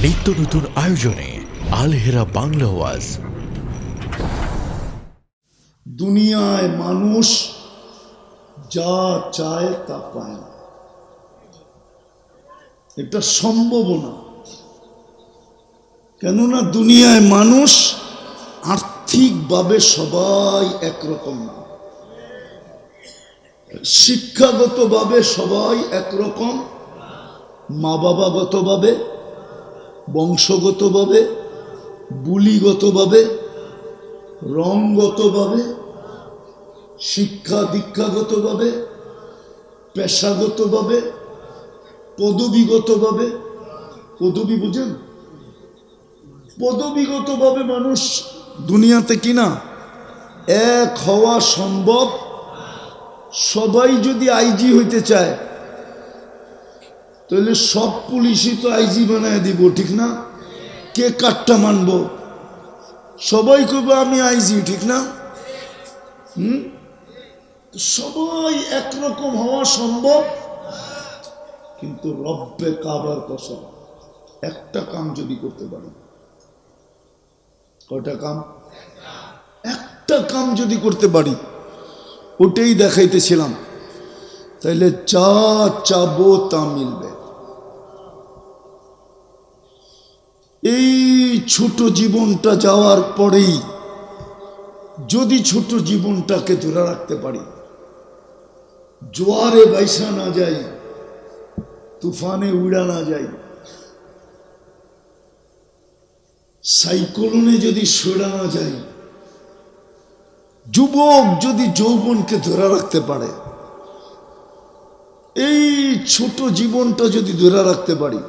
নিত্য নতুন আয়োজনে আল হেরা বাংলা ওয়াজ। দুনিয়ায় মানুষ যা চায় তা পায় না, এটা সম্ভব না। কেননা দুনিয়ায় মানুষ আর্থিকভাবে সবাই একরকম না, শিক্ষাগতভাবে সবাই একরকম, মা বাবাগতভাবে, বংশগতভাবে, বুলিগতভাবে, রঙগতভাবে, শিক্ষা দীক্ষাগতভাবে, পেশাগতভাবে, পদবীগতভাবে, পদবী বুঝেন, পদবীগতভাবে মানুষ দুনিয়াতে কিনা এক হওয়া সম্ভব। সবাই যদি আইজি হইতে চায় তাহলে সব পুলিশই তো আইজি বানায় দিব, ঠিক না? কে কাটটা মানব? সবাই কইবে আমি আইজি, ঠিক না? সবাই একরকম হওয়া সম্ভব, কিন্তু রব্বে কাবার কসম একটা কাম যদি করতে পারি, কয়টা কাম? একটা কাম যদি করতে পারি, ওটাই দেখাইতেছিলাম, তাইলে যা চাবো তা মিলবে। এই ছোট জীবনটা যাওয়ার পরেই যদি ছোট জীবনটাকে ধরে রাখতে পারি, জোয়ারে বাইসা না যাই, তুফানে উড়া না যাই, সাইক্লোনে যদি সরা না যাই, যুবক যদি যৌবনকে ধরে রাখতে পারে, এই ছোট জীবনটা যদি ধরে রাখতে পারি,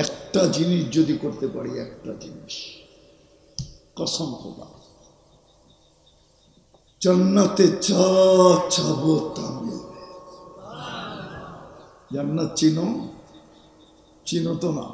একটা জিনিস যদি করতে পারি, একটা জিনিস, কসম খোদা, জান্নাতে যা চাবো তা মিলবে। জান্নাত চিনো? চিনো তো না?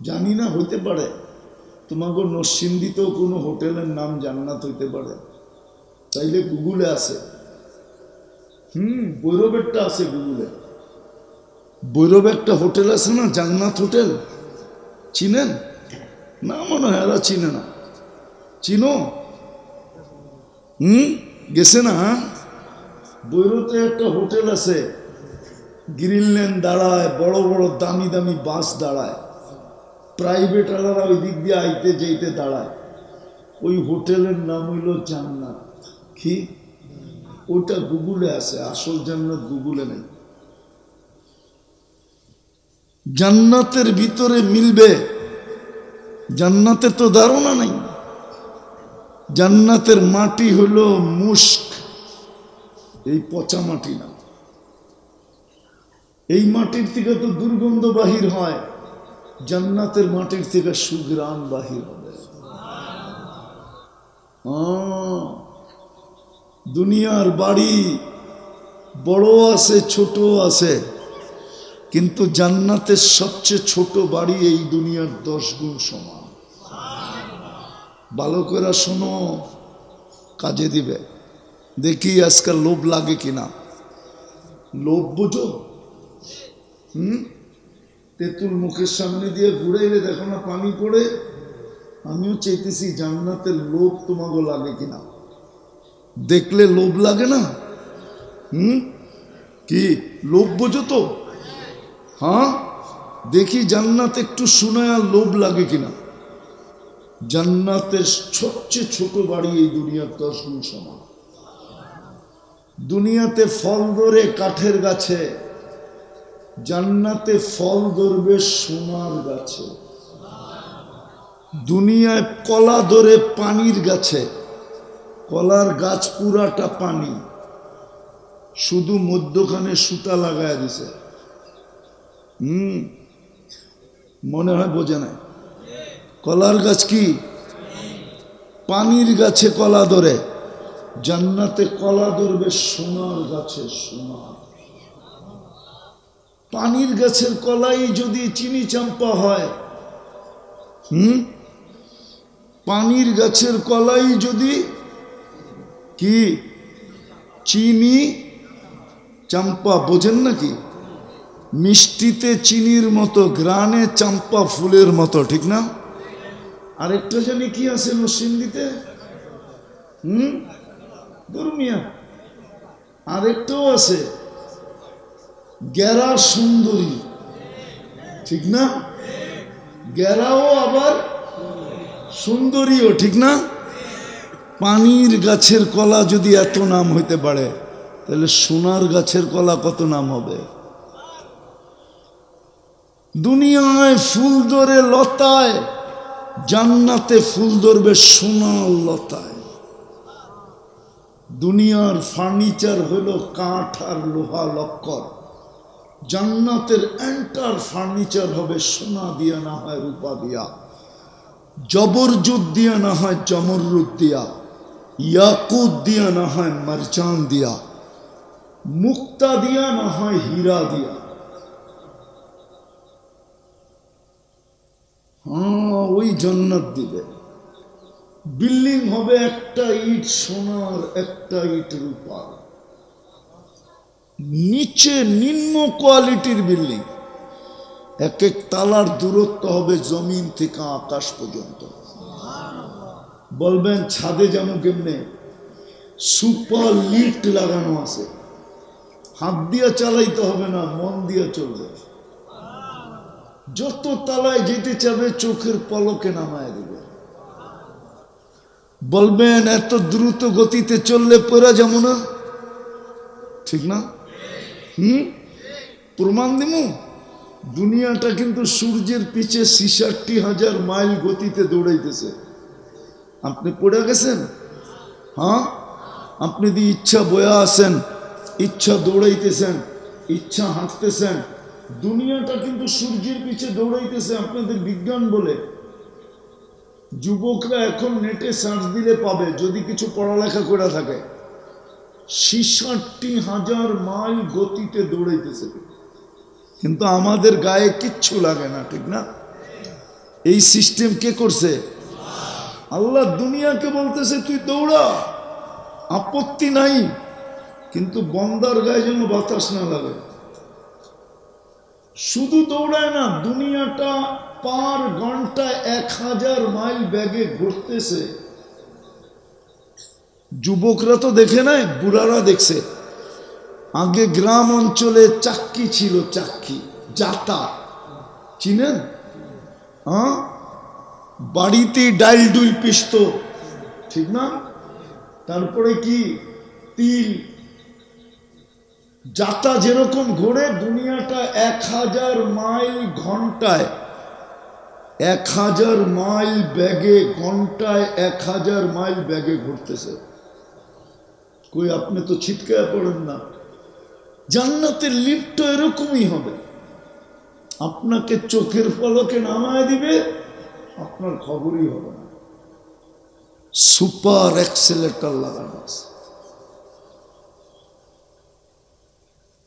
জানি না, হইতে পারে তোমাকে নরসিংদীতেও কোনো হোটেলের নাম জান্নাত হইতে পারে, তাইলে গুগলে আছে। বৈরবেরটা আছে গুগলে। বৈরবে একটা হোটেল আছে না, জান্নাত হোটেল, চিনেন না? মনে হয় এরা চিনে না। চিনো? গেছে না? বৈরতে একটা হোটেল আছে, গ্রিনল্যান্ড দাঁড়ায়, বড় বড় দামি দামি বাস দাঁড়ায়, প্রাইভেট আলারা ওই দিক দিয়ে আইতে যেতে দাঁড়ায়। ওই হোটেলের নাম হইল জান্নাত। কি? ওটা গুগলে আছে, আসল জান্নাত গুগলে নেই। জান্নাতের ভিতরে মিলবে, জান্নাতের তো ধারণা নাই। জান্নাতের মাটি হলো মুস্ক, এই পচা মাটি না। এই মাটির থেকে তো দুর্গন্ধ বাহির হয়, জান্নাতের মাটির থেকে সুঘ্রাণ বাহির হবে। দুনিয়ার বাড়ি বড় আছে, ছোট আছে, কিন্তু জান্নাতের সবচেয়ে ছোট বাড়ি এই দুনিয়ার 10 গুণ সমান। ভালো করে শোনো, কাজে দিবে। দেখি আজকাল লোভ লাগে কিনা। লোভ বুঝো? তেঁতুল মুখের সামনে দিয়ে ঘুরাইলে দেখো না পানি পড়ে। আমিও চাইতেছি জান্নাতের লোভ তোমাকে লাগে কিনা। দেখলে লোভ লাগে না? কি লোভ বোঝো তো? হ্যাঁ, দেখি জান্নাত একটু শুনে আর লোভ লাগে কিনা। জান্নাতের সবচেয়ে ছোট বাড়ি এই দুনিয়ার 10 গুণ সমান। দুনিয়াতে ফল ধরে কাঠের গাছে, জান্নাতে ফল ধরবে সোনার গাছে। দুনিয়ায় কলা ধরে পানির গাছে, কলার গাছ পুরাটা পানি, শুধু মধ্যখানে সুতা লাগায় দিছে। মনে হয় বোঝে না। কলার গাছ কি? পানির গাছে কলা ধরে, জান্নাতে কলা ধরবে সোনার গাছে, সোনার। পানির গাছের কলাই যদি চিনি চাম্পা হয়, পানির গাছের কলাই যদি কি চিনি চাম্পা, বোঝেন নাকি? মিষ্টিতে চিনির মতো, গ্রানে চাম্পা ফুলের মতো, ঠিক না? আরেকটা জানি কি আছে নরসিংদীতে? দুর্মিয়া আরেকটাও আছে, গেরা সুন্দরী, ঠিক না? গেরাও আবার সুন্দরীও, ঠিক না? পানির গাছের কলা যদি এত নাম হইতে পারে, তাহলে সোনার গাছের কলা কত নাম হবে? দুনিয়ায় ফুল ধরে লতায়, জান্নাতে ফুল ধরবে সোনার লতায়। দুনিয়ার ফার্নিচার হলো কাঠ আর লোহা লক্কর, জান্নাতের এন্টার ফার্নিচার হবে সোনা দিয়া, না হয় রূপা দিয়া, জবরজুদ দিয়া, না হয় জমরুদ দিয়া, ইয়াকুত দিয়া, না হয় মারজান দিয়া, মুক্তা দিয়া, না হয় হীরা দিয়া। ওই জান্নাত দিবে। বিল্ডিং হবে একটা ইট সোনার, একটা ইট রূপার, নিচে নিম্ন কোয়ালিটির বিল্ডিং। এক এক তালার দূরত্ব হবে জমিন থেকে আকাশ পর্যন্ত। বলবেন ছাদে যেমন কেমনে? সুপার লিফট লাগানো আছে, হাত দিয়া চালাইতে হবে না, মন দিয়া চলবে। যত তালায় যেতে চাবে চোখের পলকে নামায় দেবে। বলবেন এত দ্রুত গতিতে চললে পড়া যাবো না, ঠিক না? প্রমাণ দিমু। দুনিয়াটা কিন্তু সূর্যের পিছে 66,000 মাইল গতিতে দৌড়াইতেছে। আপনি পড়ে গেছেন? হ্যাঁ, আপনি যদি ইচ্ছা বয়া আছেন, ইচ্ছা দৌড়াইতেছেন, ইচ্ছা হাঁটতেছেন, দুনিয়াটা কিন্তু সূর্যের পিছে দৌড়াইতেছে আপনাদের বিজ্ঞান বলে। যুবকরা এখন নেটে সার্চ দিলে পাবে, যদি কিছু পড়ালেখা করে থাকে, 66,000 মাইল গতিতে দৌড়াইতেছে। কিন্তু আমাদের গায়ে কিচ্ছু লাগে না, ঠিক না? এই সিস্টেম কে করছে? আল্লাহ দুনিয়াকে বলতেছে তুই দৌড়া, আপত্তি নাই, কিন্তু বন্দার গায়ে যেন বাতাস না লাগে। শুধু দৌড়ায় না, দুনিয়াটা পার ঘন্টায় 1000 মাইল বেগে ঘুরতেছে। যুবকরা তো দেখে নাই, বুড়ারা দেখছে। আগে গ্রাম অঞ্চলে চাক্কি ছিল, চাক্কি, জাতা, চিনেন? হ্যাঁ, বাড়িতে ডাইল ডুল পিষত, ঠিক না? তারপরে কি তিল, জাতা যেরকম ঘোরে, দুনিয়াটা 1000 মাইল ঘন্টায়, 1000 মাইল ব্যাগে, ঘন্টায় 1000 মাইল ব্যাগে ঘুরতেছে। কই আপনি তো ছিটকায় পড়েন না। জান্নাতের লিফট এরকমই হবে, আপনাকে চোখের পলকে নামায় দিবে, আপনার খবরই হবে না। সুপার অ্যাক্সেলেটর লাগানো আছে।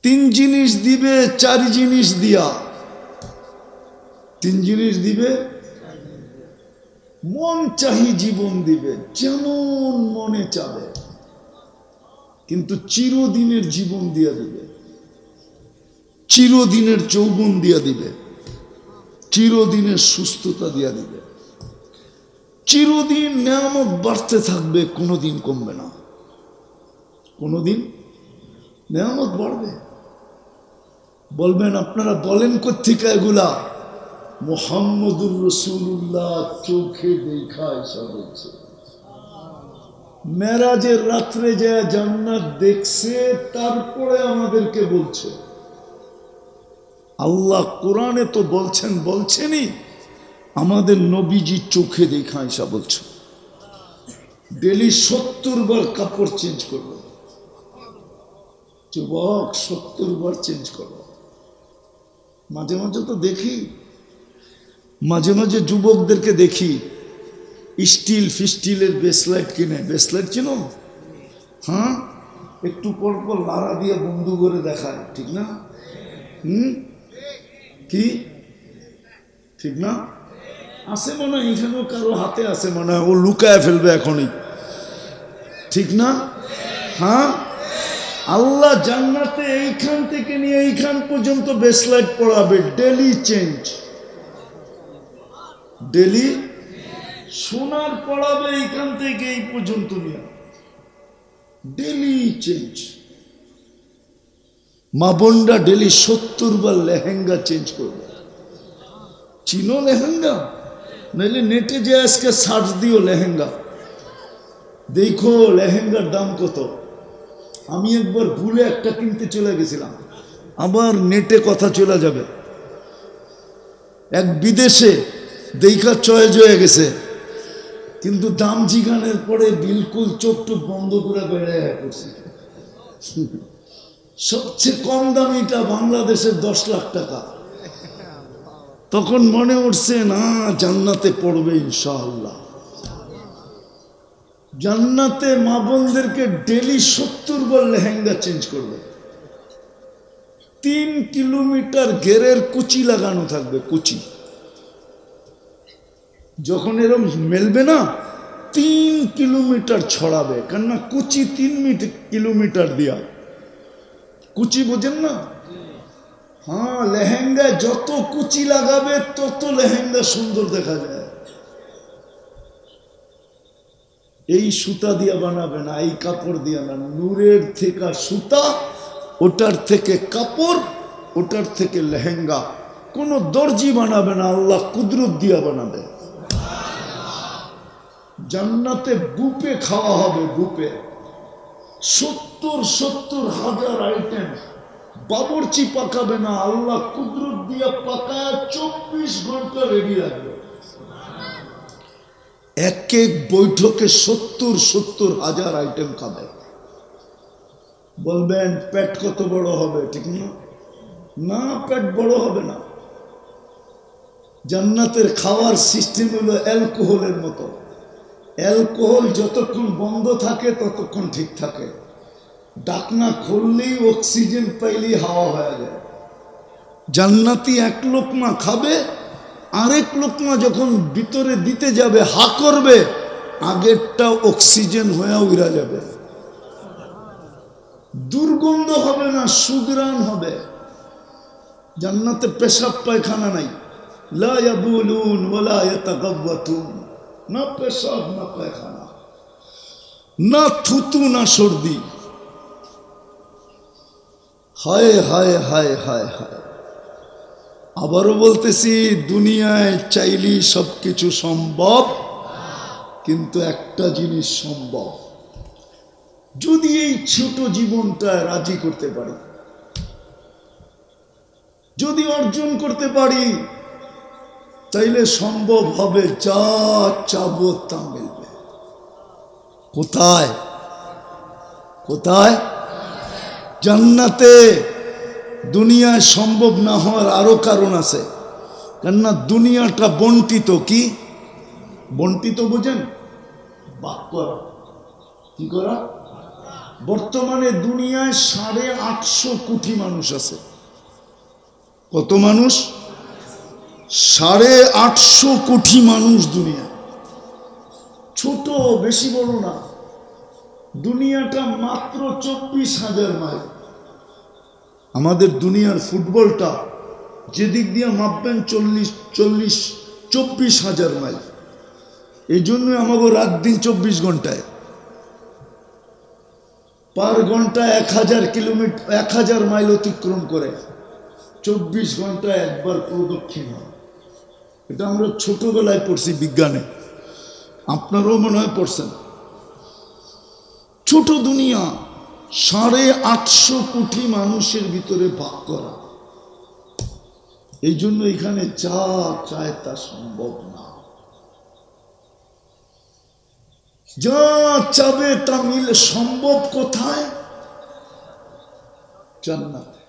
3 জিনিস দিবে, 4 জিনিস দিয়া। 3 জিনিস দিবে, মন চাহি জীবন দিবে, যেমন মনে চাবে, কিন্তু চিরদিনের জীবন দিয়া দিবে, চিরদিনের যৌবন দিয়া দিবে, চিরদিনের সুস্থতা দিয়া দিবে, চিরদিন নিয়ামত বাড়তে থাকবে, কোনোদিন কমবে না, কোনোদিন নিয়ামত বাড়বে। বলবেন আপনারা বলেন কোত্থেকে এগুলা? মুহাম্মদুর রাসূলুল্লাহ চোখে দেখা এসা বলছে। মেরাজের রাত্রে যে জান্নাত দেখছে, তারপরে আমাদেরকে বলছে। আল্লাহ কোরআনে তো বলছেনই, আমাদের নবীজি চোখে দেখা এসা বলছে। ডেলি 70 বার কাপড় চেঞ্জ করবো। যুবক 70 বার চেঞ্জ করবো। মাঝে মাঝে তো দেখি, মাঝে মাঝে যুবকদেরকে দেখি স্টিল ফিস্টিলের বেসলাইট কিনে। বেসলাইট চিনো? হ্যাঁ, একটু পর পর লাড়া দিয়ে বন্ধু করে দেখায়, ঠিক না? কি ঠিক না? আছে মনে হয়, এখানেও কারো হাতে আছে মনে হয়, ও লুকায় ফেলবে এখনই, ঠিক না? হ্যাঁ, আল্লাহ জান্নাতে এইখান থেকে নিয়ে এইখান পর্যন্ত বেসলাইট পড়াবে, ডেলি চেঞ্জ, ডেলি সোনার পড়াবে এইখান থেকে এই পর্যন্ত নিয়ে, ডেলি চেঞ্জ। মা বোনরা ডেলি 70 বার লেহেঙ্গা চেঞ্জ করবে। চিনো লেহেঙ্গা? নাইলে নেটে যে আজকে সার্চ দিও লেহেঙ্গা, দেখো লেহেঙ্গার দাম কত। আমি একবার ভুলে একটা কিনতে চলে গেছিলাম, আবার নেটে কথা চলে যাবে। এক বিদেশে দেখা চয়েজ হয়ে গেছে, কিন্তু দাম জিগানের পরে বিলকুল চোখ টোক বন্ধ করে বেড়ে পড়ছে। সবচেয়ে কম দামিটা বাংলাদেশের 10 লাখ টাকা। তখন মনে উঠছে না, জান্নাতে পড়বে ইনশাআল্লাহ। জান্নাতে মা বোনদেরকে ডেলি 70 বার লেহেঙ্গা চেঞ্জ করবে। 3 কিলোমিটার ঘেরের কুচি লাগানো থাকবে, কুচি। যখন এরকম মেলবে না, 3 কিলোমিটার ছড়াবে, কেননা কুচি 3 কিলোমিটার দিয়া। কুচি বোঝেন না? হ্যাঁ, লেহেঙ্গায় যত কুচি লাগাবে তত লেহেঙ্গা সুন্দর দেখা যায়। এই সুতা দিয়া বানাবে না, এই কাপড় দিয়া না, নূরের থেকে সুতা, ওটার থেকে কাপড়, ওটার থেকে লেহেঙ্গা। কোনো দর্জি বানাবে না, আল্লাহ কুদরত দিয়া বানাবে। জান্নাতে বুপে খাওয়া হবে, বুপে 70 হাজার আইটেম। বাবুর্চি পাকাবে না, আল্লাহ কুদরত দিয়া পাকায় 24 ঘন্টা রেডি রাখবে। এক এক বৈঠকে 70 হাজার আইটেম খাবে। বলবেন পেট কত বড় হবে, ঠিক না? না, পেট বড় হবে না। জান্নাতের খাওয়ার সিস্টেম হলো অ্যালকোহলের মতো। অ্যালকোহল যতক্ষণ বন্ধ থাকে ততক্ষণ ঠিক থাকে, ঢাকনা খুললেই অক্সিজেন পাইলেই হাওয়া হয়ে যায়। জান্নাতি এক লোকমা খাবে, আরেক লোকমা যখন ভিতরে দিতে যাবে হা করবে, আগেরটা অক্সিজেন হয়ে উড়া যাবে। দুর্গন্ধ হবে না, সুগ্রাণ হবে। জান্নাতে পেশাব পায়খানা নাই, লা ইয়াবুলুন ওয়ালা ইয়াতাগাওয়াতুন। না পেশাব, না পায়খানা, না থুতু, না সর্দি। হায় হায় হায় হায় হায়। আবারও বলতেছি, দুনিয়ায় চাইলেই সবকিছু সম্ভব, কিন্তু একটা জিনিস সম্ভব, যদি এই ছোট জীবনটা রাজি করতে পারি, যদি অর্জন করতে পারি, তাইলে সম্ভব হবে। যা চাবো তা মিলবে। কোথায়? কোথায়? জান্নাতে। দুনিয়ায় সম্ভব না হওয়ার আরো কারণ আছে, কেননা দুনিয়াটা বন্টিত। কি বন্টিত বোঝেন? ভাগ করা। কি করা? বর্তমানে দুনিয়ায় 850 কোটি মানুষ আছে। কত মানুষ? 850 কোটি মানুষ দুনিয়া। ছোট, বেশি বড় না। দুনিয়াটা মাত্র 24,000 মাইল। আমাদের দুনিয়ার ফুটবলটা যেদিক দিয়ে মাপবেন 24,000 মাইল। এই জন্য আমাকে রাত দিন 24 ঘন্টায়, পার ঘন্টা 1000 কিলোমিটার, 1000 মাইল অতিক্রম করে 24 ঘন্টায় একবার প্রদক্ষিণ হয়। এটা আমরা ছোটবেলায় পড়ছি বিজ্ঞানে, আপনারাও মনে হয় পড়ছেন। ছোট দুনিয়া, 850 কোটি মানুষের ভিতরে ভাগ করা। এই জন্য এখানে যা চায় তা সম্ভব না। যা চাবে তা মিলে। সম্ভব কোথায়? জান্নাতে।